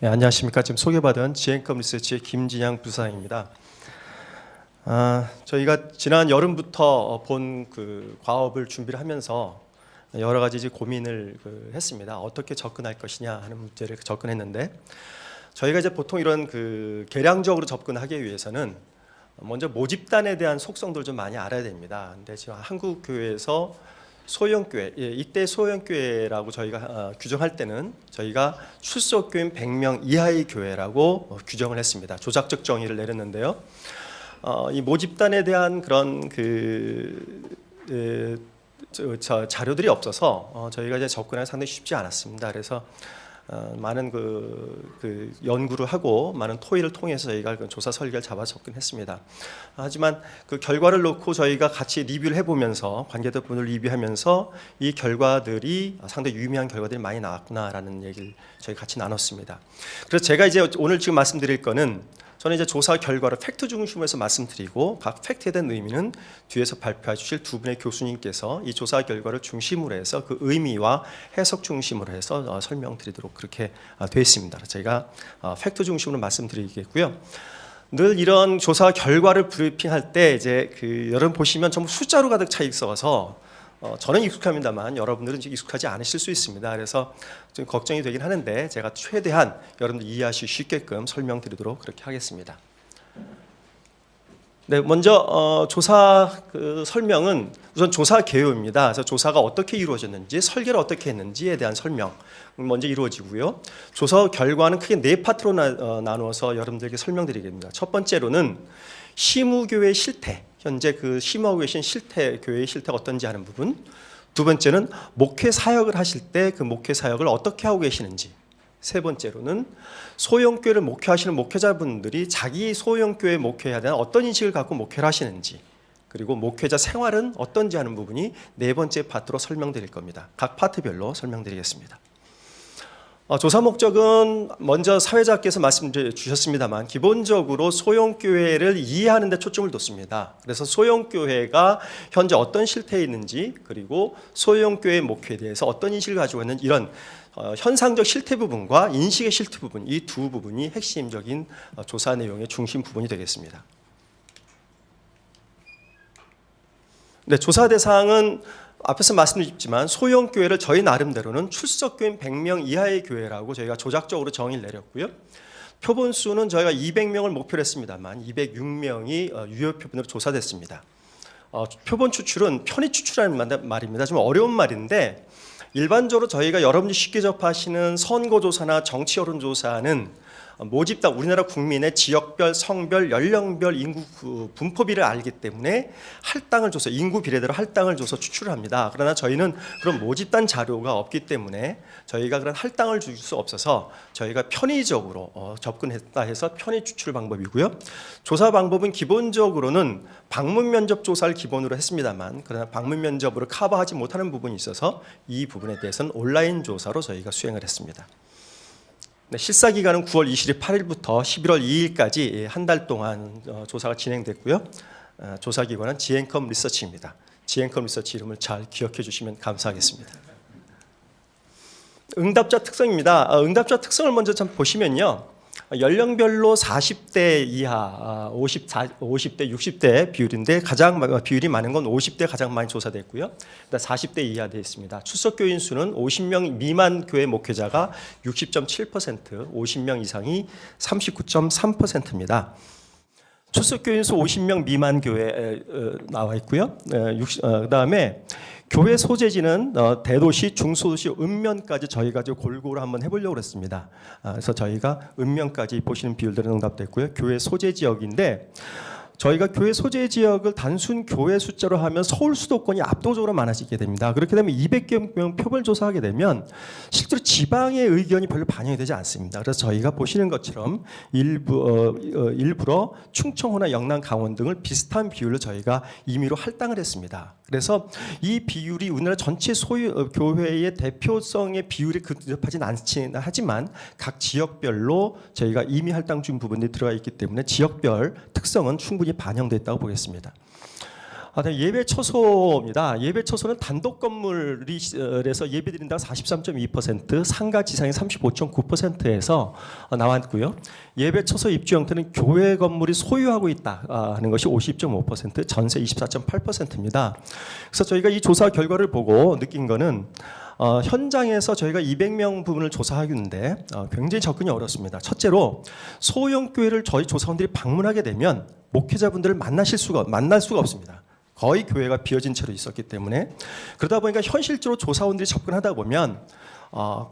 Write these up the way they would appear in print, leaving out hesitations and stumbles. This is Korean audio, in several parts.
네, 안녕하십니까. 지금 소개받은 지앤컴 리서치의 김진양 부사장입니다. 저희가 지난 여름부터 본 그 과업을 준비를 하면서 여러 가지 이제 고민을 했습니다. 어떻게 접근할 것이냐 하는 문제를 접근했는데, 저희가 이제 보통 이런 계량적으로 접근하기 위해서는 먼저 모집단에 대한 속성들을 좀 많이 알아야 됩니다. 근데 지금 한국 교회에서 소형교회, 이때 소형교회라고 저희가 규정할 때는 저희가 출석교인 100명 이하의 교회라고 규정을 했습니다. 조작적 정의를 내렸는데요. 이 모집단에 대한 그런 자료들이 없어서 저희가 이제 접근하기 상당히 쉽지 않았습니다. 그래서 많은 연구를 하고 많은 토의를 통해서 저희가 조사 설계를 잡아 접근했습니다. 하지만 그 결과를 놓고 저희가 같이 리뷰를 해보면서 관계자분들 리뷰하면서 이 결과들이 상당히 유의미한 결과들이 많이 나왔구나라는 얘기를 저희 같이 나눴습니다. 그래서 제가 이제 오늘 지금 말씀드릴 거는 저는 이제 조사 결과를 팩트 중심에서 말씀드리고 각 팩트에 대한 의미는 뒤에서 발표해 주실 두 분의 교수님께서 이 조사 결과를 중심으로 해서 그 의미와 해석 중심으로 해서 설명드리도록 그렇게 되어 있습니다. 제가 팩트 중심으로 말씀드리겠고요. 늘 이런 조사 결과를 브리핑할 때 이제 여러분 보시면 전부 숫자로 가득 차 있어서 저는 익숙합니다만 여러분들은 익숙하지 않으실 수 있습니다. 그래서 좀 걱정이 되긴 하는데 제가 최대한 여러분들 이해하실 수 있게끔 설명드리도록 그렇게 하겠습니다. 네, 먼저 조사 설명은 우선 조사 개요입니다. 그래서 조사가 어떻게 이루어졌는지, 설계를 어떻게 했는지에 대한 설명 먼저 이루어지고요. 조사 결과는 크게 네 파트로 나누어서 여러분들에게 설명드리겠습니다. 첫 번째로는 시무교회 실태, 현재 심우하고 계신 실태, 교회의 실태가 어떤지 하는 부분. 두 번째는 목회 사역을 하실 때 그 목회 사역을 어떻게 하고 계시는지. 세 번째로는 소형교회를 목회하시는 목회자분들이 자기 소형교회 목회에 대한 어떤 인식을 갖고 목회를 하시는지, 그리고 목회자 생활은 어떤지 하는 부분이 네 번째 파트로 설명드릴 겁니다. 각 파트별로 설명드리겠습니다. 조사 목적은 먼저 사회자께서 말씀 주셨습니다만 기본적으로 소형교회를 이해하는 데 초점을 뒀습니다. 그래서 소형교회가 현재 어떤 실태에 있는지, 그리고 소형교회 목회에 대해서 어떤 인식을 가지고 있는 이런 현상적 실태 부분과 인식의 실태 부분, 이 두 부분이 핵심적인 조사 내용의 중심 부분이 되겠습니다. 네, 조사 대상은 앞에서 말씀드렸지만 소형교회를 저희 나름대로는 출석교인 100명 이하의 교회라고 저희가 조작적으로 정의를 내렸고요. 표본수는 저희가 200명을 목표로 했습니다만 206명이 유효 표본으로 조사됐습니다. 표본 추출은 편의 추출이라는 말입니다. 좀 어려운 말인데 일반적으로 저희가 여러분이 쉽게 접하시는 선거조사나 정치 여론조사는 모집단, 우리나라 국민의 지역별, 성별, 연령별 인구 분포비를 알기 때문에 할당을 줘서 인구 비례대로 할당을 줘서 추출을 합니다. 그러나 저희는 그런 모집단 자료가 없기 때문에 저희가 그런 할당을 줄 수 없어서 저희가 편의적으로 접근했다 해서 편의 추출 방법이고요. 조사 방법은 기본적으로는 방문 면접 조사를 기본으로 했습니다만 그러나 방문 면접으로 커버하지 못하는 부분이 있어서 이 부분에 대해서는 온라인 조사로 저희가 수행을 했습니다. 네, 실사 기간은 9월 28일부터 11월 2일까지 한 달 동안 조사가 진행됐고요. 조사 기관은 지앤컴 리서치입니다. 지앤컴 리서치 이름을 잘 기억해 주시면 감사하겠습니다. 응답자 특성입니다. 응답자 특성을 먼저 좀 보시면요. 연령별로 40대 이하, 50대, 60대 비율인데 가장 비율이 많은 건 50대 가장 많이 조사됐고요. 40대 이하 되어 있습니다. 출석교인 수는 50명 미만 교회 목회자가 60.7%, 50명 이상이 39.3%입니다. 출석교인 수 50명 미만 교회 나와 있고요. 그다음에 교회 소재지는 대도시, 중소도시, 읍면까지 저희가 골고루 한번 해보려고 했습니다. 그래서 저희가 읍면까지 보시는 비율들은 응답됐고요. 교회 소재 지역인데 저희가 교회 소재 지역을 단순 교회 숫자로 하면 서울 수도권이 압도적으로 많아지게 됩니다. 그렇게 되면 200명 표본을 조사하게 되면 실제로 지방의 의견이 별로 반영이 되지 않습니다. 그래서 저희가 보시는 것처럼 일부러 충청호나 영남, 강원 등을 비슷한 비율로 저희가 임의로 할당을 했습니다. 그래서 이 비율이 우리나라 전체 교회의 대표성의 비율이 근접하진 않긴 하지만 각 지역별로 저희가 임의 할당 준 부분이 들어가 있기 때문에 지역별 특성은 충분히 반영됐다고 보겠습니다. 네, 예배 처소입니다. 예배 처소는 단독 건물에서 예배 드린다가 43.2%, 상가 지상이 35.9%에서 나왔고요. 예배 처소 입주 형태는 교회 건물이 소유하고 있다 하는 것이 50.5%, 전세 24.8%입니다. 그래서 저희가 이 조사 결과를 보고 느낀 거는 현장에서 저희가 200명 부분을 조사하는데 굉장히 접근이 어렵습니다. 첫째로 소형 교회를 저희 조사원들이 방문하게 되면 목회자분들을 만날 수가 없습니다. 거의 교회가 비어진 채로 있었기 때문에 그러다 보니까 현실적으로 조사원들이 접근하다 보면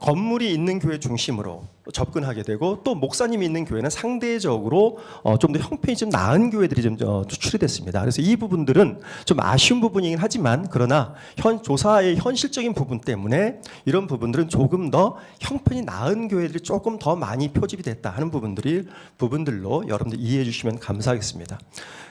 건물이 있는 교회 중심으로 접근하게 되고 또 목사님이 있는 교회는 상대적으로 좀 더 형편이 좀 나은 교회들이 좀 추출이 됐습니다. 그래서 이 부분들은 좀 아쉬운 부분이긴 하지만 그러나 조사의 현실적인 부분 때문에 이런 부분들은 조금 더 형편이 나은 교회들이 조금 더 많이 표집이 됐다 하는 부분들로 여러분들 이해해 주시면 감사하겠습니다.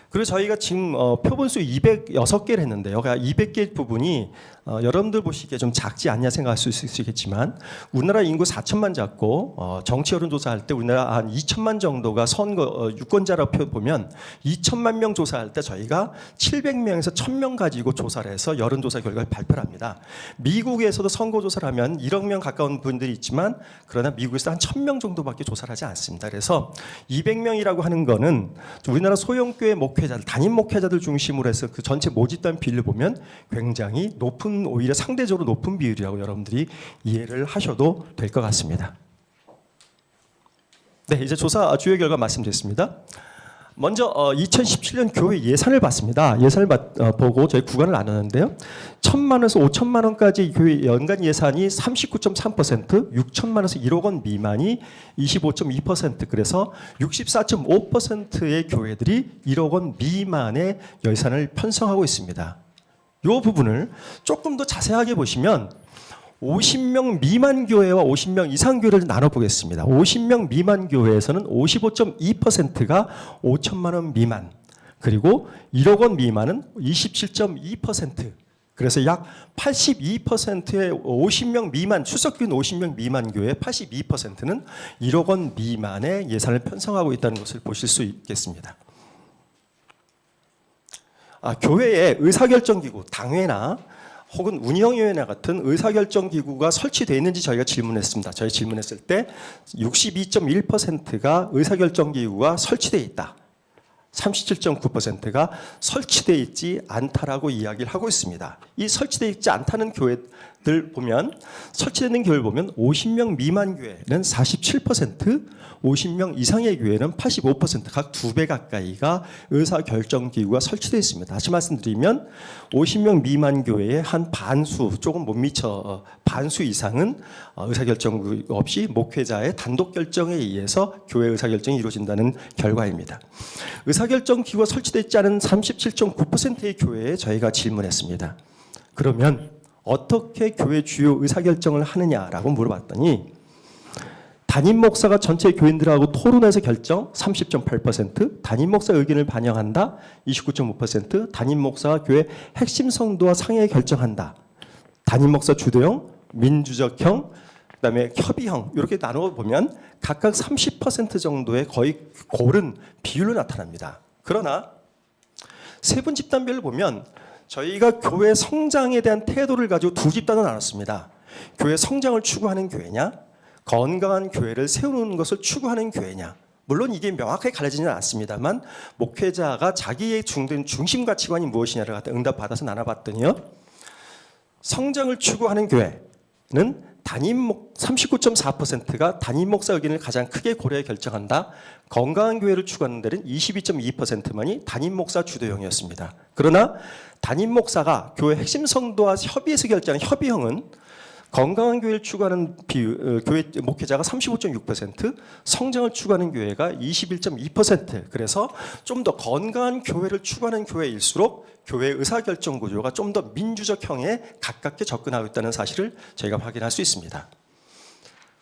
그리고 저희가 지금 표본수 206개를 했는데요. 200개 부분이 여러분들 보시기에 좀 작지 않냐 생각할 수 있겠지만 우리나라 인구 4천만 잡고 정치 여론조사할 때 우리나라 한 2천만 정도가 선거 유권자라고 보면 2천만 명 조사할 때 저희가 700명에서 1000명 가지고 조사를 해서 여론조사 결과를 발표를 합니다. 미국에서도 선거조사를 하면 1억 명 가까운 분들이 있지만 그러나 미국에서 한 1000명 정도밖에 조사를 하지 않습니다. 그래서 200명이라고 하는 거는 우리나라 소형교회 목회자들, 담임 목회자들 중심으로 해서 그 전체 모집단 비율을 보면 굉장히 높은, 오히려 상대적으로 높은 비율이라고 여러분들이 이해를 하셔도 될 것 같습니다. 네, 이제 조사 주요 결과 말씀드렸습니다. 먼저 2017년 교회 예산을 봤습니다. 예산을 보고 저희 구간을 나눴는데요. 1,000만 원에서 5천만 원까지 교회 연간 예산이 39.3%, 6천만 원에서 1억 원 미만이 25.2%, 그래서 64.5%의 교회들이 1억 원 미만의 예산을 편성하고 있습니다. 이 부분을 조금 더 자세하게 보시면 50명 미만 교회와 50명 이상 교회를 나눠보겠습니다. 50명 미만 교회에서는 55.2%가 5천만 원 미만, 그리고 1억 원 미만은 27.2%, 그래서 약 82%의 50명 미만, 출석교인 50명 미만 교회 82%는 1억 원 미만의 예산을 편성하고 있다는 것을 보실 수 있겠습니다. 교회의 의사결정기구, 당회나 혹은 운영위원회 같은 의사결정기구가 설치되어 있는지 저희가 질문했습니다. 저희 질문했을 때 62.1%가 의사결정기구가 설치되어 있다. 37.9%가 설치되어 있지 않다라고 이야기를 하고 있습니다. 이 설치되어 있지 않다는 교회들 보면, 설치되는 교회를 보면 50명 미만 교회는 47%, 50명 이상의 교회는 85%, 각 2배 가까이가 의사결정기구가 설치되어 있습니다. 다시 말씀드리면 50명 미만 교회의 한 반수, 조금 못 미쳐 반수 이상은 의사결정 없이 목회자의 단독 결정에 의해서 교회 의사결정이 이루어진다는 결과입니다. 의사결정기구가 설치되어 있지 않은 37.9%의 교회에 저희가 질문했습니다. 그러면 어떻게 교회 주요 의사결정을 하느냐라고 물어봤더니 담임 목사가 전체 교인들하고 토론해서 결정 30.8%, 담임 목사 의견을 반영한다 29.5%, 담임 목사가 교회 핵심 성도와 상회에 결정한다, 담임 목사 주도형, 민주적형, 그다음에 협의형, 이렇게 나누어 보면 각각 30% 정도의 거의 고른 비율로 나타납니다. 그러나 세분 집단별로 보면 저희가 교회 성장에 대한 태도를 가지고 두 집단을 나눴습니다. 교회 성장을 추구하는 교회냐, 건강한 교회를 세우는 것을 추구하는 교회냐. 물론 이게 명확하게 가려지지는 않습니다만 목회자가 자기의 중심 가치관이 무엇이냐를 갖다 응답받아서 나눠봤더니요, 성장을 추구하는 교회는 39.4%가 담임 목사 의견을 가장 크게 고려해 결정한다. 건강한 교회를 추구하는 데는 22.2%만이 담임 목사 주도형이었습니다. 그러나 담임 목사가 교회 핵심 성도와 협의해서 결정하는 협의형은 건강한 교회를 추구하는 교회 목회자가 35.6%, 성장을 추구하는 교회가 21.2%. 그래서 좀 더 건강한 교회를 추구하는 교회일수록 교회 의사결정 구조가 좀 더 민주적형에 가깝게 접근하고 있다는 사실을 저희가 확인할 수 있습니다.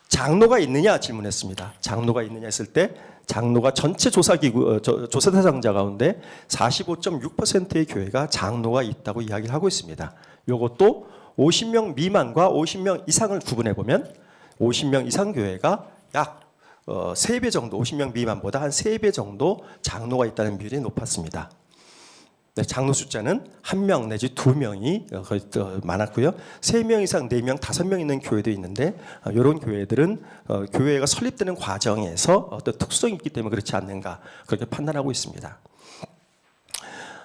장로가 있느냐 질문했습니다. 장로가 있느냐 했을 때 장로가 전체 조사 대상자 가운데 45.6%의 교회가 장로가 있다고 이야기를 하고 있습니다. 이것도 50명 미만과 50명 이상을 구분해 보면 50명 이상 교회가 약 3배 정도, 50명 미만보다 한 3배 정도 장로가 있다는 비율이 높았습니다. 네, 장로 숫자는 1명 내지 2명이 거의 많았고요. 3명 이상, 4명, 5명 있는 교회도 있는데 이런 교회들은 교회가 설립되는 과정에서 어떤 특성이 있기 때문에 그렇지 않는가 그렇게 판단하고 있습니다.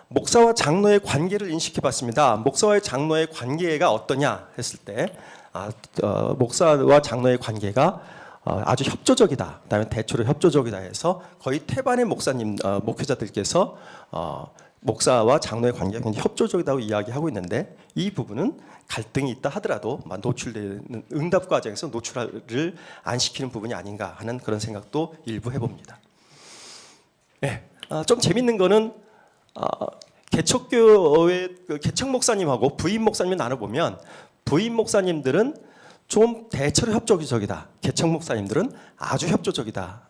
목사와 장로의 관계를 인식해봤습니다. 목사와 장로의 관계가 어떠냐 했을 때 목사와 장로의 관계가 아주 협조적이다. 그다음에 대체로 협조적이다 해서 거의 태반의 목사님 목회자들께서 목사와 장로의 관계가 굉장히 협조적이라고 이야기하고 있는데 이 부분은 갈등이 있다 하더라도 노출되는 응답 과정에서 노출을 안 시키는 부분이 아닌가 하는 그런 생각도 일부 해봅니다. 네, 좀 재밌는 거는 개척교회 개척 목사님하고 부임 목사님을 나눠보면 부임 목사님들은 좀 대체로 협조적이다. 개척 목사님들은 아주 협조적이다.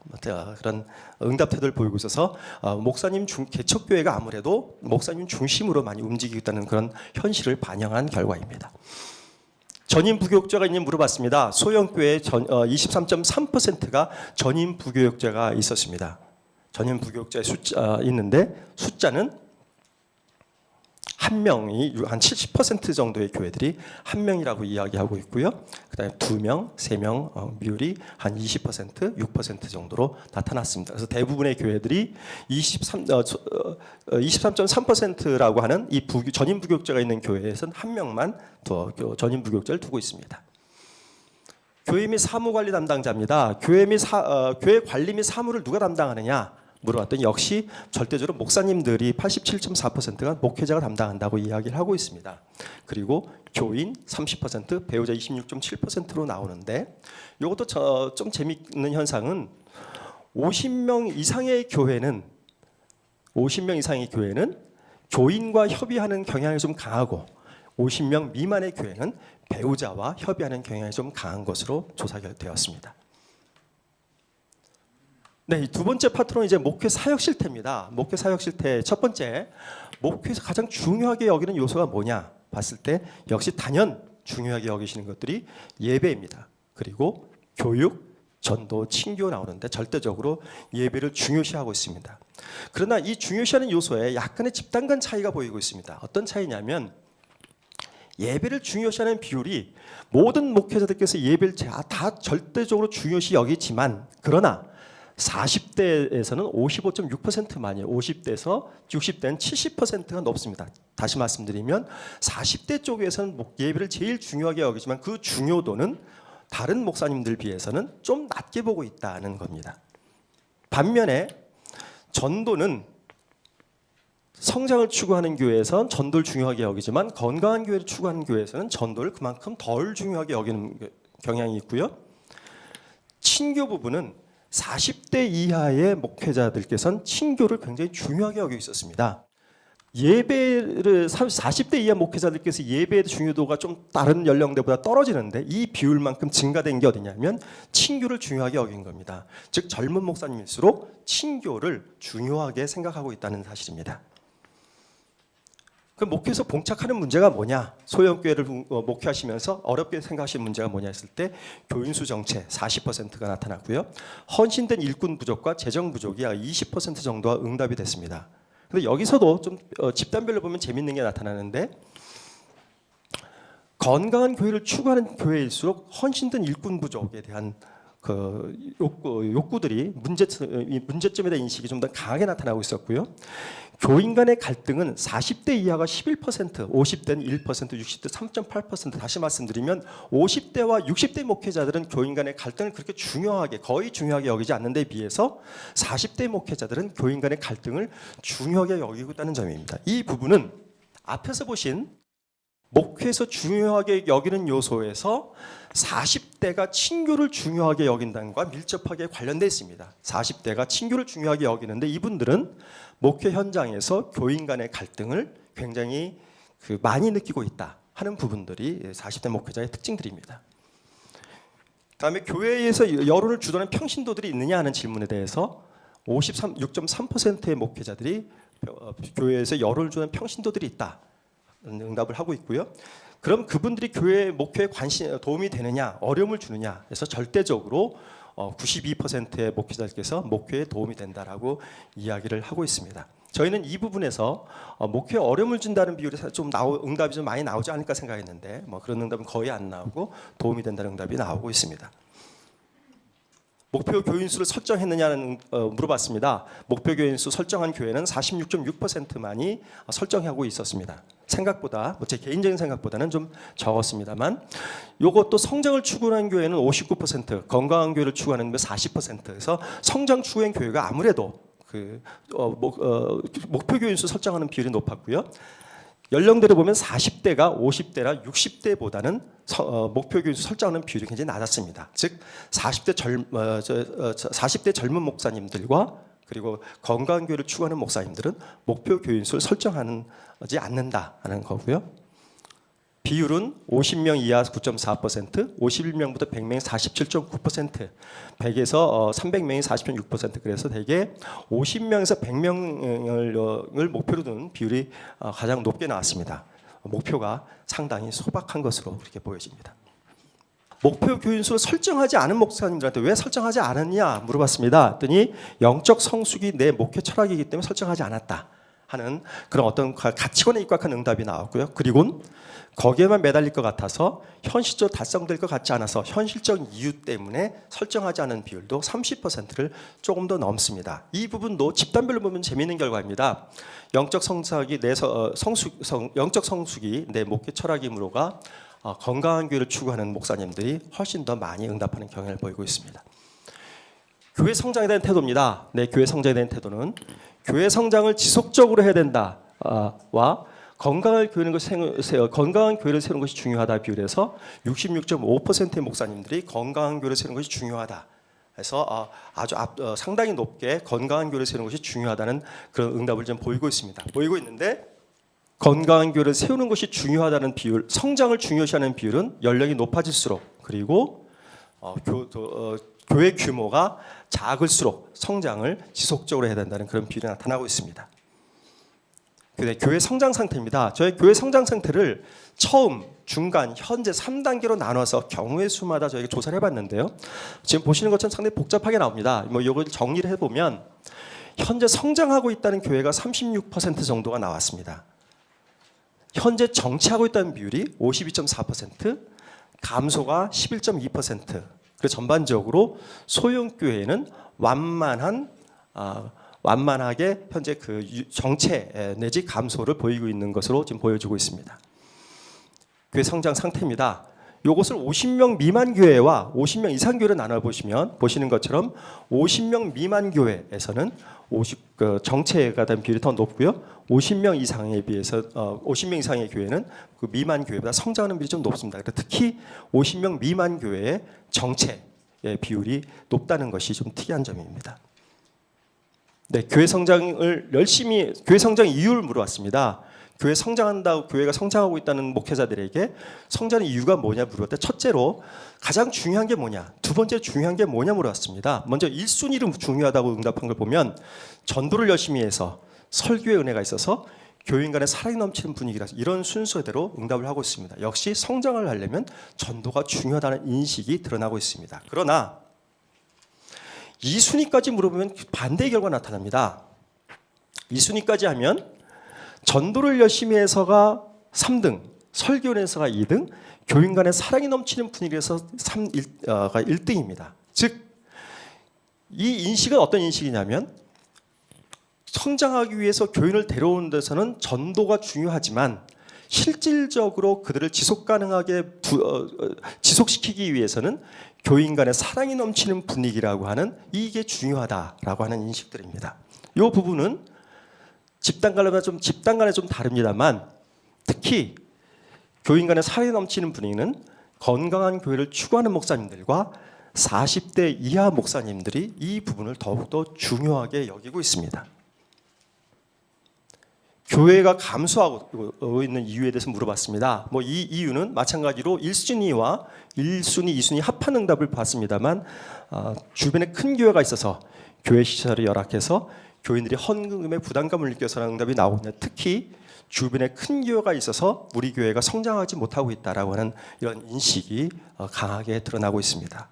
그런 응답 태도를 보이고 있어서 목사님 개척교회가 아무래도 목사님 중심으로 많이 움직이고 있다는 그런 현실을 반영한 결과입니다. 전임 부교육자가 있는지 물어봤습니다. 소형교회 23.3%가 전임 부교육자가 있었습니다. 전임 부교육자의 숫자 있는데 숫자는 한 명이 한 70% 정도의 교회들이 한 명이라고 이야기하고 있고요. 그다음에 2명, 3명 비율이 한 20%, 6% 정도로 나타났습니다. 그래서 대부분의 교회들이 23.3%라고 하는 이 전임 부교육자가 있는 교회에서는 한 명만 전임 부교육자를 두고 있습니다. 교회 및 사무 관리 담당자입니다. 교회 관리 및 사무를 누가 담당하느냐? 물어봤더니 역시 절대적으로 목사님들이 87.4%가 목회자가 담당한다고 이야기를 하고 있습니다. 그리고 교인 30%, 배우자 26.7%로 나오는데 이것도 좀 재미있는 현상은 50명 이상의 교회는 교인과 협의하는 경향이 좀 강하고 50명 미만의 교회는 배우자와 협의하는 경향이 좀 강한 것으로 조사되었습니다. 네, 두 번째 파트는 이제 목회 사역 실태입니다. 목회 사역 실태 첫 번째, 목회에서 가장 중요하게 여기는 요소가 뭐냐 봤을 때 역시 단연 중요하게 여기시는 것들이 예배입니다. 그리고 교육, 전도, 친교 나오는데 절대적으로 예배를 중요시하고 있습니다. 그러나 이 중요시하는 요소에 약간의 집단 간 차이가 보이고 있습니다. 어떤 차이냐면 예배를 중요시하는 비율이 모든 목회자들께서 예배를 다 절대적으로 중요시 여기지만 그러나 40대에서는 55.6%만이에요. 50대에서 60대는 70%가 높습니다. 다시 말씀드리면 40대 쪽에서는 예배를 제일 중요하게 여기지만 그 중요도는 다른 목사님들 비해서는 좀 낮게 보고 있다는 겁니다. 반면에 전도는 성장을 추구하는 교회에서는 전도를 중요하게 여기지만 건강한 교회를 추구하는 교회에서는 전도를 그만큼 덜 중요하게 여기는 경향이 있고요. 친교 부분은 40대 이하의 목회자들께서는 친교를 굉장히 중요하게 여기고 있었습니다. 예배를 40대 이하 목회자들께서 예배의 중요도가 좀 다른 연령대보다 떨어지는데 이 비율만큼 증가된 게 어디냐면 친교를 중요하게 여긴 겁니다. 즉 젊은 목사님일수록 친교를 중요하게 생각하고 있다는 사실입니다. 그 목회에서 봉착하는 문제가 뭐냐? 소형교회를 목회하시면서 어렵게 생각하시는 문제가 뭐냐 했을 때 교인수 정체 40%가 나타났고요. 헌신된 일꾼 부족과 재정 부족이 20% 정도가 응답이 됐습니다. 근데 여기서도 좀 집단별로 보면 재밌는 게 나타나는데 건강한 교회를 추구하는 교회일수록 헌신된 일꾼 부족에 대한 그 욕구들이 문제점에 대한 인식이 좀 더 강하게 나타나고 있었고요. 교인 간의 갈등은 40대 이하가 11%, 50대는 1%, 60대 3.8%. 다시 말씀드리면 50대와 60대 목회자들은 교인 간의 갈등을 그렇게 거의 중요하게 여기지 않는 데 비해서 40대 목회자들은 교인 간의 갈등을 중요하게 여기고 있다는 점입니다. 이 부분은 앞에서 보신 목회에서 중요하게 여기는 요소에서 40대가 친교를 중요하게 여긴다는 것과 밀접하게 관련되어 있습니다. 40대가 친교를 중요하게 여기는데 이분들은 목회 현장에서 교인 간의 갈등을 굉장히 많이 느끼고 있다 하는 부분들이 40대 목회자의 특징들입니다. 다음에 교회에서 여론을 주도하는 평신도들이 있느냐 하는 질문에 대해서 56.3%의 목회자들이 교회에서 여론을 주는 평신도들이 있다 응답을 하고 있고요. 그럼 그분들이 교회 목회에 도움이 되느냐, 어려움을 주느냐 해서 절대적으로 92%의 목회자들께서 목회에 도움이 된다라고 이야기를 하고 있습니다. 저희는 이 부분에서 목표에 어려움을 준다는 비율이 응답이 좀 많이 나오지 않을까 생각했는데 뭐 그런 응답은 거의 안 나오고 도움이 된다는 응답이 나오고 있습니다. 목표 교인 수를 설정했느냐는 물어봤습니다. 목표 교인 수 설정한 교회는 46.6%만이 설정하고 있었습니다. 생각보다 제 개인적인 생각보다는 좀 적었습니다만, 이것도 성장을 추구하는 교회는 59%, 건강한 교회를 추구하는 40%에서 성장 추구형 교회가 아무래도 목표 교인 수 설정하는 비율이 높았고요. 연령대로 보면 40대가 50대나 60대보다는 목표 교인 수 설정하는 비율이 굉장히 낮았습니다. 즉 40대 젊은 목사님들과 그리고 건강한 교회를 추구하는 목사님들은 목표 교인 수를 설정하지 않는다는 거고요. 비율은 50명 이하 9.4%, 51명부터 100명이 47.9%, 100에서 300명이 40.6%. 그래서 대개 50명에서 100명을 목표로 두는 비율이 가장 높게 나왔습니다. 목표가 상당히 소박한 것으로 그렇게 보여집니다. 목표 교인 수를 설정하지 않은 목사님들한테 왜 설정하지 않았냐 물어봤습니다. 그랬더니 영적 성숙이 내 목회 철학이기 때문에 설정하지 않았다 하는 그런 어떤 가치관에 입각한 응답이 나왔고요. 그리고 거기에만 매달릴 것 같아서 현실적으로 달성될 것 같지 않아서 현실적 이유 때문에 설정하지 않은 비율도 30%를 조금 더 넘습니다. 이 부분도 집단별로 보면 재미있는 결과입니다. 영적 성숙이 내 목회 철학이므로가 건강한 교회를 추구하는 목사님들이 훨씬 더 많이 응답하는 경향을 보이고 있습니다. 교회 성장에 대한 태도입니다. 교회 성장에 대한 태도는 교회 성장을 지속적으로 해야 된다와 건강한 교회를 세우는 것이 중요하다 비율에서 66.5%의 목사님들이 건강한 교회를 세우는 것이 중요하다. 그래서 상당히 높게 건강한 교회를 세우는 것이 중요하다는 그런 응답을 좀 보이고 있습니다. 보이고 있는데 건강한 교회를 세우는 것이 중요하다는 비율, 성장을 중요시하는 비율은 연령이 높아질수록 그리고 교회 규모가 작을수록 성장을 지속적으로 해야 된다는 그런 비율이 나타나고 있습니다. 교회 성장 상태입니다. 저희 교회 성장 상태를 처음, 중간, 현재 3단계로 나눠서 경우의 수마다 저희가 조사를 해봤는데요. 지금 보시는 것처럼 상당히 복잡하게 나옵니다. 이걸 정리를 해보면 현재 성장하고 있다는 교회가 36% 정도가 나왔습니다. 현재 정체하고 있다는 비율이 52.4%, 감소가 11.2%. 그래서 전반적으로 소형교회는 완만하게 현재 정체 내지 감소를 보이고 있는 것으로 지금 보여주고 있습니다. 교회 성장 상태입니다. 이것을 50명 미만 교회와 50명 이상 교회로 나눠 보시는 것처럼 50명 미만 교회에서는 정체가 된 비율이 더 높고요. 50명 이상에 비해서 50명 이상의 교회는 그 미만 교회보다 성장하는 비율이 좀 높습니다. 특히 50명 미만 교회의 정체의 비율이 높다는 것이 좀 특이한 점입니다. 교회 성장 이유를 물어봤습니다. 교회 성장한다고 교회가 성장하고 있다는 목회자들에게 성장의 이유가 뭐냐 물어봤을 때 첫째로 가장 중요한 게 뭐냐, 두 번째 중요한 게 뭐냐 물어봤습니다. 먼저 1순위로 중요하다고 응답한 걸 보면 전도를 열심히 해서 설교의 은혜가 있어서 교인 간에 사랑이 넘치는 분위기라서 이런 순서대로 응답을 하고 있습니다. 역시 성장을 하려면 전도가 중요하다는 인식이 드러나고 있습니다. 그러나 2순위까지 물어보면 반대의 결과가 나타납니다. 2순위까지 하면 전도를 열심히 해서가 3등, 설교에서가 2등, 교인 간의 사랑이 넘치는 분위기에서 1등입니다. 즉, 이 인식은 어떤 인식이냐면 성장하기 위해서 교인을 데려오는 데서는 전도가 중요하지만 실질적으로 그들을 지속 가능하게 지속시키기 위해서는 교인 간의 사랑이 넘치는 분위기라고 하는 이게 중요하다라고 하는 인식들입니다. 이 부분은 집단 간에 좀 다릅니다만 특히 교인 간의 사랑이 넘치는 분위기는 건강한 교회를 추구하는 목사님들과 40대 이하 목사님들이 이 부분을 더욱더 중요하게 여기고 있습니다. 교회가 감소하고 있는 이유에 대해서 물어봤습니다. 이 이유는 마찬가지로 1순위와 1순위, 2순위 합한 응답을 봤습니다만 주변에 큰 교회가 있어서 교회 시설이 열악해서 교인들이 헌금에 부담감을 느껴서라는 응답이 나오는데 특히 주변에 큰 교회가 있어서 우리 교회가 성장하지 못하고 있다라고 하는 이런 인식이 강하게 드러나고 있습니다.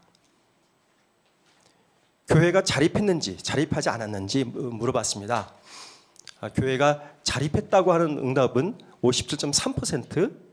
교회가 자립했는지 자립하지 않았는지 물어봤습니다. 교회가 자립했다고 하는 응답은 57.3%,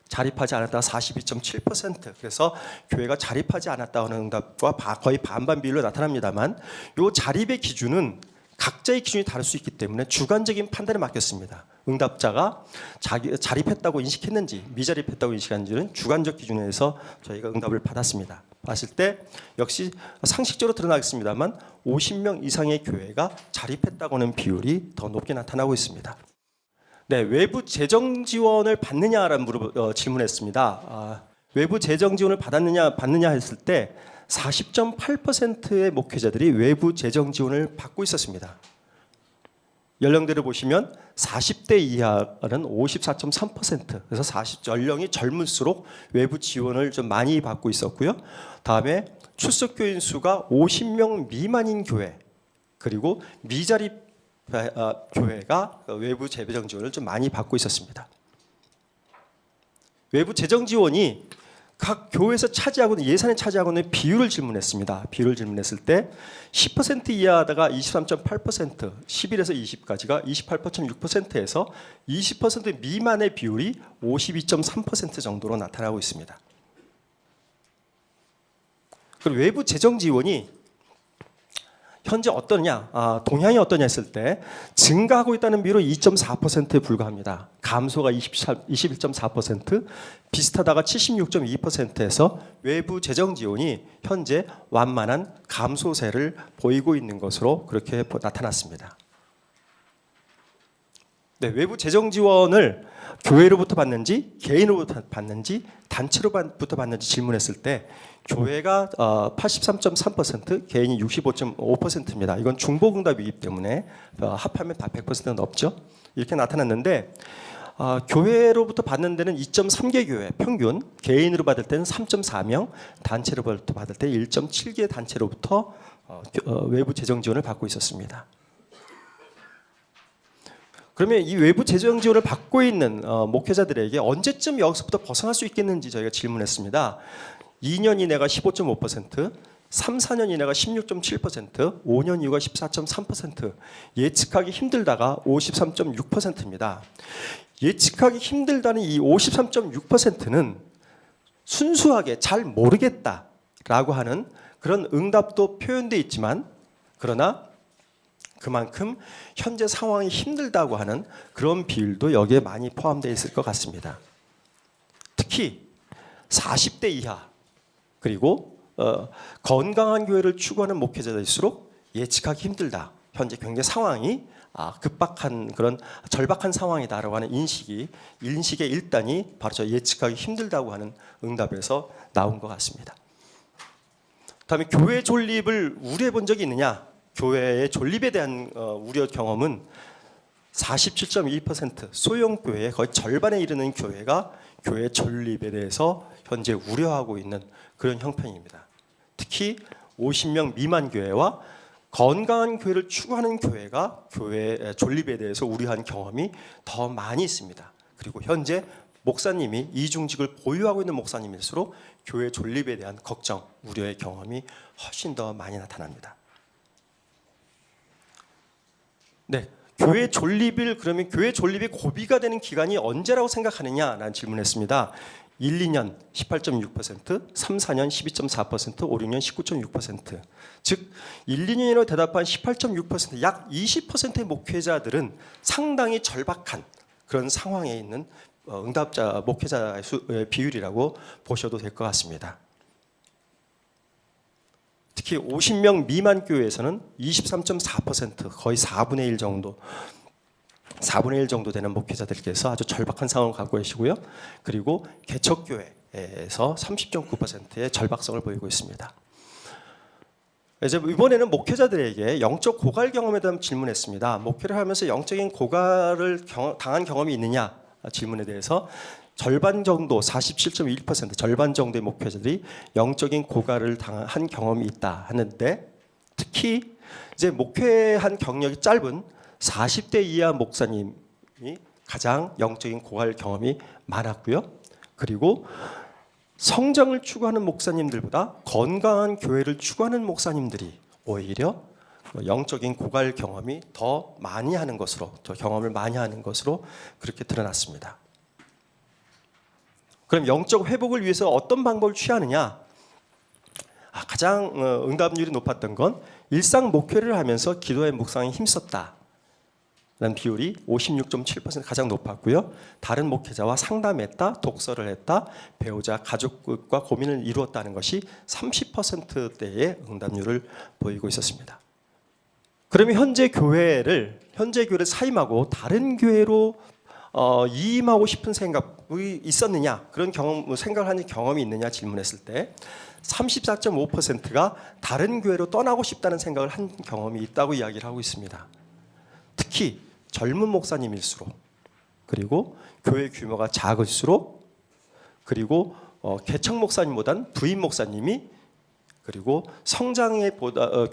자립하지 않았다가 42.7%. 그래서 교회가 자립하지 않았다고 하는 응답과 거의 반반 비율로 나타납니다만, 이 자립의 기준은 각자의 기준이 다를 수 있기 때문에 주관적인 판단에 맡겼습니다. 응답자가 자립했다고 인식했는지 미자립했다고 인식했는지는 주관적 기준에서 저희가 응답을 받았습니다. 봤을 때 역시 상식적으로 드러나겠습니다만 50명 이상의 교회가 자립했다고 하는 비율이 더 높게 나타나고 있습니다. 네, 외부 재정 지원을 받느냐라는 질문했습니다. 외부 재정 지원을 받느냐 했을 때 40.8%의 목회자들이 외부 재정 지원을 받고 있었습니다. 연령대를 보시면 40대 이하는 54.3%. 그래서 연령이 젊을수록 외부 지원을 좀 많이 받고 있었고요. 다음에 출석교인 수가 50명 미만인 교회, 그리고 미자립 교회가 외부 재정 지원을 좀 많이 받고 있었습니다. 외부 재정 지원이 각 교회에서 예산에 차지하고 있는 비율을 질문했습니다. 비율을 질문했을 때 10% 이하다가 23.8%, 11에서 20까지가 28.6%에서 20% 미만의 비율이 52.3% 정도로 나타나고 있습니다. 그리고 외부 재정 지원이 현재 어떠냐, 동향이 어떠냐 했을 때 증가하고 있다는 비율은 2.4%에 불과합니다. 감소가 21.4%, 비슷하다가 76.2%에서 외부 재정 지원이 현재 완만한 감소세를 보이고 있는 것으로 그렇게 나타났습니다. 네, 외부 재정 지원을 교회로부터 받는지 개인으로부터 받는지 단체로부터 받는지 질문했을 때 교회가 83.3%, 개인이 65.5%입니다. 이건 중복응답이기 때문에 합하면 다 100%는 넘죠. 이렇게 나타났는데 교회로부터 받는 데는 2.3개 교회 평균, 개인으로 받을 때는 3.4명, 단체로부터 받을 때 1.7개 단체로부터 외부 재정 지원을 받고 있었습니다. 그러면 이 외부 재정 지원을 받고 있는 목회자들에게 언제쯤 여기서부터 벗어날 수 있겠는지 저희가 질문했습니다. 2년 이내가 15.5%, 3, 4년 이내가 16.7%, 5년 이후가 14.3%, 예측하기 힘들다가 53.6%입니다. 예측하기 힘들다는 이 53.6%는 순수하게 잘 모르겠다라고 하는 그런 응답도 표현되어 있지만, 그러나 그만큼 현재 상황이 힘들다고 하는 그런 비율도 여기에 많이 포함되어 있을 것 같습니다. 특히 40대 이하, 그리고 건강한 교회를 추구하는 목회자일수록 예측하기 힘들다. 현재 경제 상황이 급박한 그런 절박한 상황이다라고 하는 인식의 일단이 바로 저 예측하기 힘들다고 하는 응답에서 나온 것 같습니다. 다음에 교회 존립을 우려해 본 적이 있느냐? 교회의 존립에 대한 우려 경험은 47.1%, 소형 교회의 거의 절반에 이르는 교회가 교회 존립에 대해서 현재 우려하고 있는 그런 형편입니다. 특히 50명 미만 교회와 건강한 교회를 추구하는 교회가 교회 존립에 대해서 우려한 경험이 더 많이 있습니다. 그리고 현재 목사님이 이중직을 보유하고 있는 목사님일수록 교회 존립에 대한 걱정, 우려의 경험이 훨씬 더 많이 나타납니다. 네, 교회 존립을 그러면 교회 존립이 고비가 되는 기간이 언제라고 생각하느냐라는 질문했습니다. 1, 2년 18.6%, 3, 4년 12.4%, 5, 6년 19.6%. 즉 1, 2년으로 대답한 18.6%, 약 20%의 목회자들은 상당히 절박한 그런 상황에 있는 응답자 목회자의 비율이라고 보셔도 될 것 같습니다. 특히 50명 미만 교회에서는 23.4%, 거의 4분의 1 정도, 4분의 1 정도 되는 목회자들께서 아주 절박한 상황을 갖고 계시고요. 그리고 개척교회에서 30.9%의 절박성을 보이고 있습니다. 이제 이번에는 목회자들에게 영적 고갈 경험에 대한 질문했습니다. 목회를 하면서 영적인 고갈을 당한 경험이 있느냐 질문에 대해서 절반 정도, 47.1%, 절반 정도의 목회자들이 영적인 고갈을 당한 경험이 있다 하는데, 특히 이제 목회한 경력이 짧은 40대 이하 목사님이 가장 영적인 고갈 경험이 많았고요. 그리고 성장을 추구하는 목사님들보다 건강한 교회를 추구하는 목사님들이 오히려 영적인 고갈 경험이 더 많이 하는 것으로, 더 경험을 많이 하는 것으로 그렇게 드러났습니다. 그럼 영적 회복을 위해서 어떤 방법을 취하느냐? 가장 응답률이 높았던 건 일상 목회를 하면서 기도의 묵상에 힘썼다 라는 비율이 56.7% 가장 높았고요. 다른 목회자와 상담했다, 독서를 했다, 배우자, 가족과 고민을 이루었다는 것이 30%대의 응답률을 보이고 있었습니다. 그러면 현재 교회를 사임하고 다른 교회로 이임하고 싶은 생각이 있었느냐, 그런 생각을 하는 경험이 있느냐 질문했을 때 34.5%가 다른 교회로 떠나고 싶다는 생각을 한 경험이 있다고 이야기를 하고 있습니다. 특히 젊은 목사님일수록, 그리고 교회 규모가 작을수록, 그리고 개척 목사님보다는 부임 목사님이, 그리고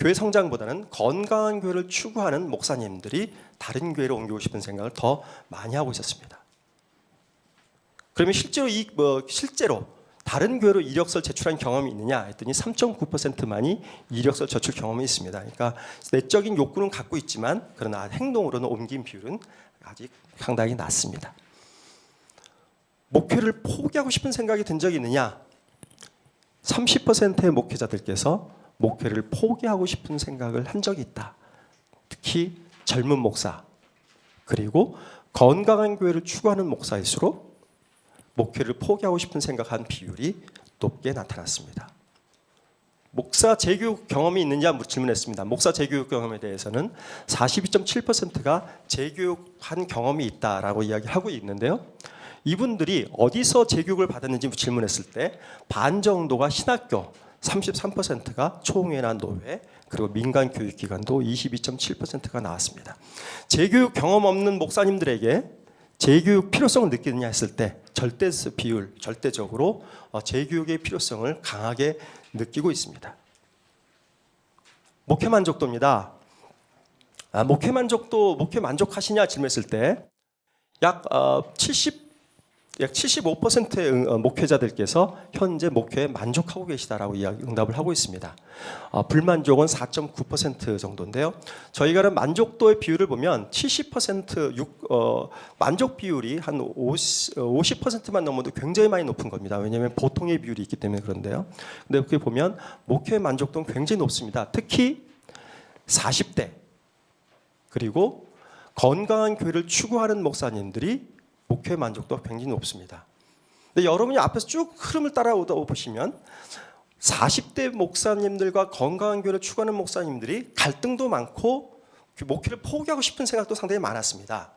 교회 성장보다는 건강한 교회를 추구하는 목사님들이 다른 교회로 옮기고 싶은 생각을 더 많이 하고 있었습니다. 그러면 실제로 다른 교회로 이력서를 제출한 경험이 있느냐 했더니 3.9%만이 이력서 제출 경험이 있습니다. 그러니까 내적인 욕구는 갖고 있지만 그러나 행동으로는 옮긴 비율은 아직 상당히 낮습니다. 목회를 포기하고 싶은 생각이 든 적이 있느냐? 30%의 목회자들께서 목회를 포기하고 싶은 생각을 한 적이 있다. 특히 젊은 목사, 그리고 건강한 교회를 추구하는 목사일수록 목회를 포기하고 싶은 생각한 비율이 높게 나타났습니다. 목사 재교육 경험이 있느냐 질문했습니다. 목사 재교육 경험에 대해서는 42.7%가 재교육한 경험이 있다라고 이야기하고 있는데요. 이분들이 어디서 재교육을 받았는지 질문했을 때 반 정도가 신학교, 33%가 총회나 노회, 그리고 민간 교육기관도 22.7%가 나왔습니다. 재교육 경험 없는 목사님들에게 재교육 필요성을 느끼느냐 했을 때 절대적으로 재교육의 필요성을 강하게 느끼고 있습니다. 목회 만족도입니다. 목회 만족하시냐 질문했을 때 약 75%의 목회자들께서 현재 목회에 만족하고 계시다라고 응답을 하고 있습니다. 불만족은 4.9% 정도인데요. 저희가 만족도의 비율을 보면 70% 만족 비율이 한 50%만 넘어도 굉장히 많이 높은 겁니다. 왜냐하면 보통의 비율이 있기 때문에 그런데요. 근데 이렇게 보면 목회 만족도는 굉장히 높습니다. 특히 40대 그리고 건강한 교회를 추구하는 목사님들이 목회 만족도가 굉장히 높습니다. 근데 여러분이 앞에서 쭉 흐름을 따라오다 보시면 40대 목사님들과 건강한 교회를 추구하는 목사님들이 갈등도 많고 목회를 포기하고 싶은 생각도 상당히 많았습니다.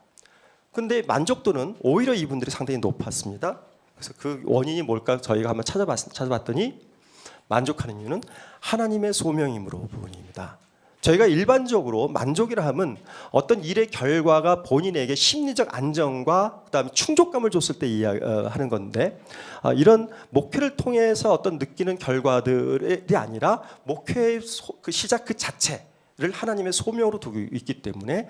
그런데 만족도는 오히려 이분들이 상당히 높았습니다. 그래서 그 원인이 뭘까 저희가 한번 찾아봤더니 만족하는 이유는 하나님의 소명이므로 부분입니다. 저희가 일반적으로 만족이라 하면 어떤 일의 결과가 본인에게 심리적 안정과 그다음에 충족감을 줬을 때 이야기하는 건데 이런 목회를 통해서 어떤 느끼는 결과들이 아니라 목회의 그 시작 그 자체를 하나님의 소명으로 두고 있기 때문에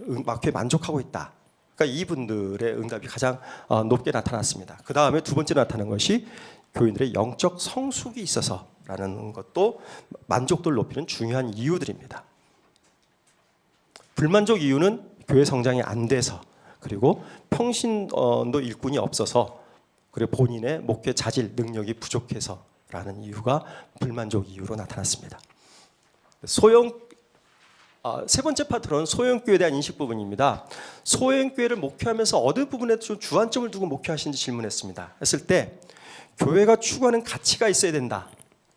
목회에 만족하고 있다. 그러니까 이분들의 응답이 가장 높게 나타났습니다. 그 다음에 두 번째 나타난 것이 교인들의 영적 성숙이 있어서라는 것도 만족도를 높이는 중요한 이유들입니다. 불만족 이유는 교회 성장이 안 돼서, 그리고 평신도 일꾼이 없어서, 그리고 본인의 목회 자질 능력이 부족해서라는 이유가 불만족 이유로 나타났습니다. 세 번째 파트로는 소형교회에 대한 인식 부분입니다. 소형교회를 목회하면서 어느 부분에 좀 주안점을 두고 목회하시는지 질문했습니다. 했을 때 교회가 추구하는 가치가 있어야 된다.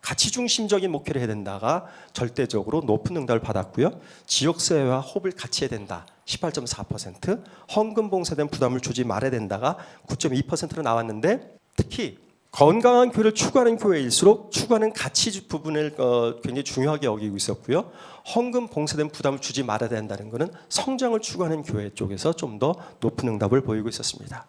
가치 중심적인 목회를 해야 된다가 절대적으로 높은 응답을 받았고요. 지역사회와 호흡을 같이 해야 된다. 18.4%, 헌금 봉사된 부담을 주지 말아야 된다가 9.2%로 나왔는데, 특히 건강한 교회를 추구하는 교회일수록 추구하는 가치 부분을 굉장히 중요하게 여기고 있었고요. 헌금 봉사된 부담을 주지 말아야 된다는 것은 성장을 추구하는 교회 쪽에서 좀 더 높은 응답을 보이고 있었습니다.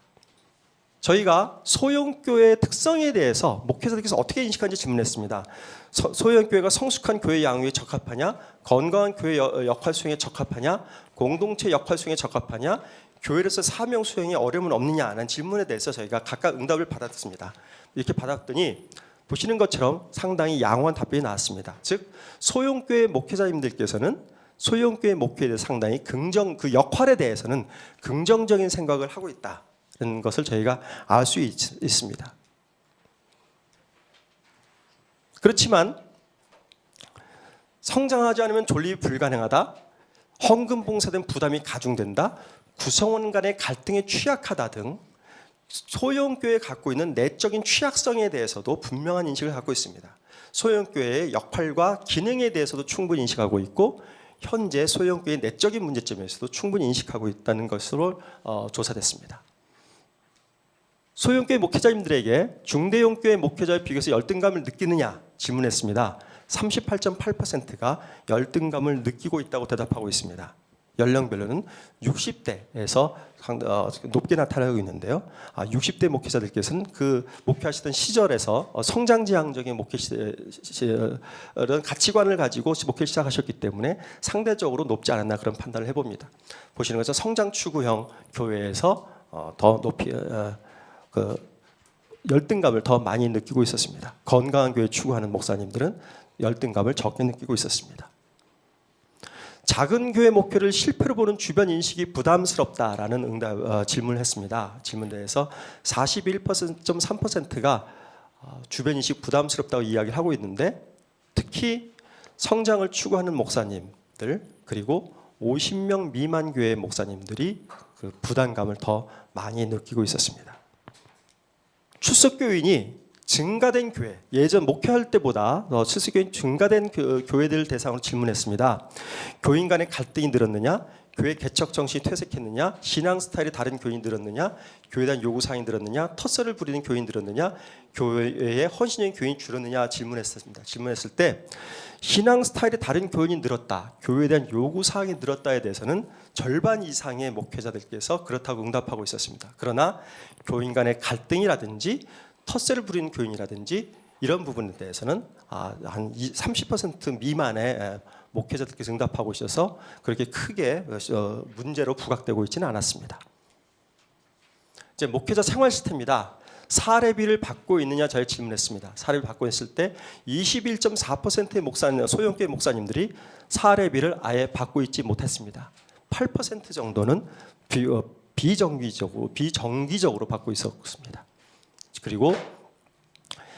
저희가 소형교회의 특성에 대해서 목회자들께서 어떻게 인식하는지 질문했습니다. 소형교회가 성숙한 교회 양육에 적합하냐, 건강한 교회 역할 수행에 적합하냐, 공동체 역할 수행에 적합하냐, 교회로서 사명 수행에 어려움은 없느냐라는 질문에 대해서 저희가 각각 응답을 받았습니다. 이렇게 받았더니 보시는 것처럼 상당히 양호한 답변이 나왔습니다. 즉 소형교회 목회자님들께서는 소형교회 목회에 대해 상당히 그 역할에 대해서는 긍정적인 생각을 하고 있다는 것을 저희가 알 수 있습니다. 그렇지만 성장하지 않으면 존립이 불가능하다, 헌금 봉사된 부담이 가중된다, 구성원 간의 갈등에 취약하다 등 소형교회에 갖고 있는 내적인 취약성에 대해서도 분명한 인식을 갖고 있습니다. 소형교회의 역할과 기능에 대해서도 충분히 인식하고 있고 현재 소형교회의 내적인 문제점에서도 충분히 인식하고 있다는 것으로 조사됐습니다. 소형교회 목회자님들에게 중대형교회 목회자에 비교해서 열등감을 느끼느냐 질문했습니다. 38.8%가 열등감을 느끼고 있다고 대답하고 있습니다. 연령별로는 60대에서 높게 나타나고 있는데요. 60대 목회자들께서는 그 목회하시던 시절에서 성장지향적인 목회 이런 가치관을 가지고 목회를 시작하셨기 때문에 상대적으로 높지 않았나 그런 판단을 해봅니다. 보시는 것처럼 성장 추구형 교회에서 더 높이 열등감을 더 많이 느끼고 있었습니다. 건강한 교회 추구하는 목사님들은 열등감을 적게 느끼고 있었습니다. 작은 교회 목회를 실패로 보는 주변 인식이 부담스럽다라는 질문을 했습니다. 질문대에서 41.3%가 주변 인식 부담스럽다고 이야기를 하고 있는데 특히 성장을 추구하는 목사님들 그리고 50명 미만 교회 목사님들이 그 부담감을 더 많이 느끼고 있었습니다. 출석교인이 증가된 교회, 예전 목회할 때보다 출석교인 증가된 교회들 대상으로 질문했습니다. 교인 간의 갈등이 늘었느냐, 교회 개척 정신이 퇴색했느냐, 신앙 스타일이 다른 교인이 늘었느냐, 교회에 대한 요구사항이 늘었느냐, 텃세를 부리는 교인이 늘었느냐, 교회에 헌신적인 교인이 줄었느냐 질문했습니다. 질문했을 때 신앙 스타일이 다른 교인이 늘었다, 교회에 대한 요구사항이 늘었다에 대해서는 절반 이상의 목회자들께서 그렇다고 응답하고 있었습니다. 그러나 교인 간의 갈등이라든지 텃세를 부리는 교인이라든지 이런 부분에 대해서는 한 30% 미만의 목회자들께서 응답하고 있어서 그렇게 크게 문제로 부각되고 있지는 않았습니다. 이제 목회자 생활 시스템입니다. 사례비를 받고 있느냐 저희 질문했습니다. 사례비를 받고 있을 때 21.4%의 소형교회 목사님들이 사례비를 아예 받고 있지 못했습니다. 8% 정도는 비정기적으로 받고 있었습니다. 그리고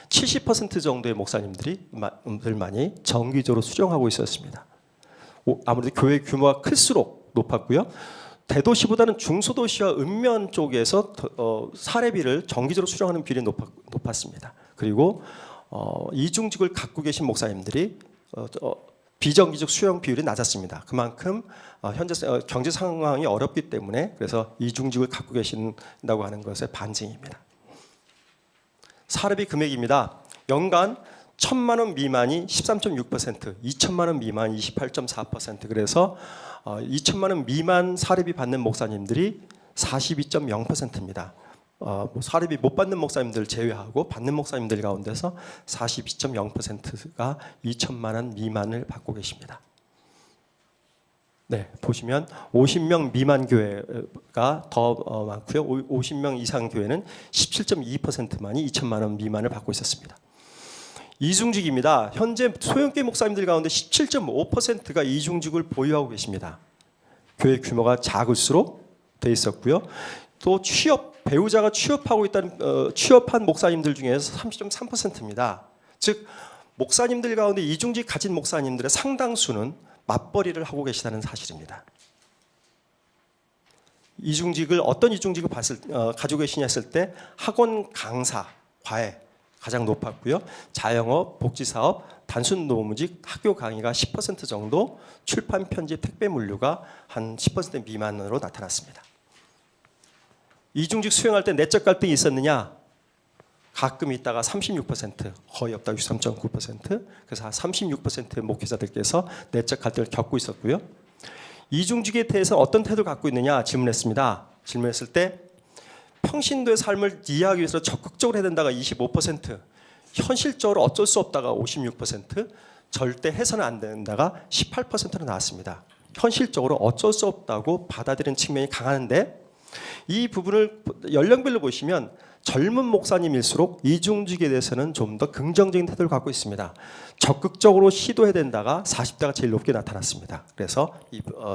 70% 정도의 목사님들만이 정기적으로 수령하고 있었습니다. 아무래도 교회 규모가 클수록 높았고요. 대도시보다는 중소도시와 읍면 쪽에서 사례비를 정기적으로 수령하는 비율이 높았습니다. 그리고 이중직을 갖고 계신 목사님들이 비정기적 수령 비율이 낮았습니다. 그만큼 현재 경제 상황이 어렵기 때문에 그래서 이중직을 갖고 계신다고 하는 것의 반증입니다. 사례비 금액입니다. 연간 1,000만 원 미만이 13.6%, 2천만 원 미만 28.4%, 그래서 2천만 원 미만 사례비 받는 목사님들이 42.0%입니다. 사례비 못 받는 목사님들 제외하고 받는 목사님들 가운데서 42.0%가 2천만 원 미만을 받고 계십니다. 네, 보시면 50명 미만 교회가 더 많고요. 50명 이상 교회는 17.2%만이 2천만 원 미만을 받고 있었습니다. 이중직입니다. 현재 소형교회 목사님들 가운데 17.5%가 이중직을 보유하고 계십니다. 교회 규모가 작을수록 돼 있었고요. 또 배우자가 취업한 목사님들 중에서 30.3%입니다. 즉 목사님들 가운데 이중직 가진 목사님들의 상당수는 맞벌이를 하고 계시다는 사실입니다. 이중직을 어떤 이중직을 가지고 계시냐 했을 때 학원 강사, 과외 가장 높았고요. 자영업, 복지사업, 단순 노무직, 학교 강의가 10% 정도, 출판, 편집, 택배 물류가 한 10% 미만으로 나타났습니다. 이중직 수행할 때 내적 갈등이 있었느냐? 가끔 있다가 36%, 거의 없다 63.9%, 그래서 한 36%의 목회자들께서 내적 갈등을 겪고 있었고요. 이중직에 대해서 어떤 태도를 갖고 있느냐 질문했습니다. 질문했을 때 평신도의 삶을 이해하기 위해서 적극적으로 해야 된다가 25%, 현실적으로 어쩔 수 없다가 56%, 절대 해서는 안 된다가 18%로 나왔습니다. 현실적으로 어쩔 수 없다고 받아들이는 측면이 강한데 이 부분을 연령별로 보시면 젊은 목사님일수록 이중직에 대해서는 좀 더 긍정적인 태도를 갖고 있습니다. 적극적으로 시도해야 된다가 40대가 제일 높게 나타났습니다. 그래서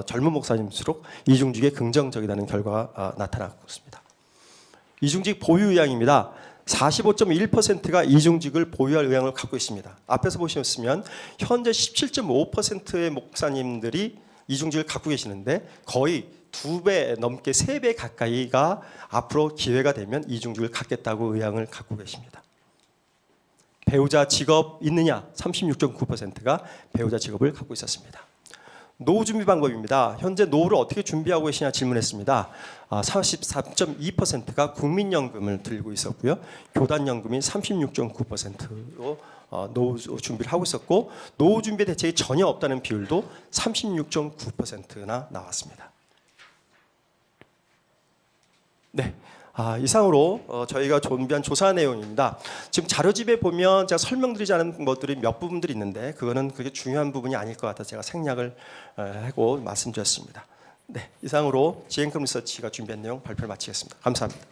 젊은 목사님일수록 이중직에 긍정적이라는 결과가 나타나고 있습니다. 이중직 보유 의향입니다. 45.1%가 이중직을 보유할 의향을 갖고 있습니다. 앞에서 보셨으면 현재 17.5%의 목사님들이 이중직을 갖고 계시는데 거의 2배 넘게 3배 가까이가 앞으로 기회가 되면 이중직을 갖겠다고 의향을 갖고 계십니다. 배우자 직업 있느냐? 36.9%가 배우자 직업을 갖고 있었습니다. 노후 준비 방법입니다. 현재 노후를 어떻게 준비하고 계시냐 질문했습니다. 43.2%가 국민연금을 들고 있었고요. 교단연금이 36.9%로 노후 준비를 하고 있었고 노후 준비 대책이 전혀 없다는 비율도 36.9%나 나왔습니다. 네. 이상으로 저희가 준비한 조사 내용입니다. 지금 자료집에 보면 제가 설명드리지 않은 것들이 몇 부분들이 있는데 그거는 그게 중요한 부분이 아닐 것 같아서 제가 생략을 하고 말씀드렸습니다. 네, 이상으로 지앤컴 리서치가 준비한 내용 발표를 마치겠습니다. 감사합니다.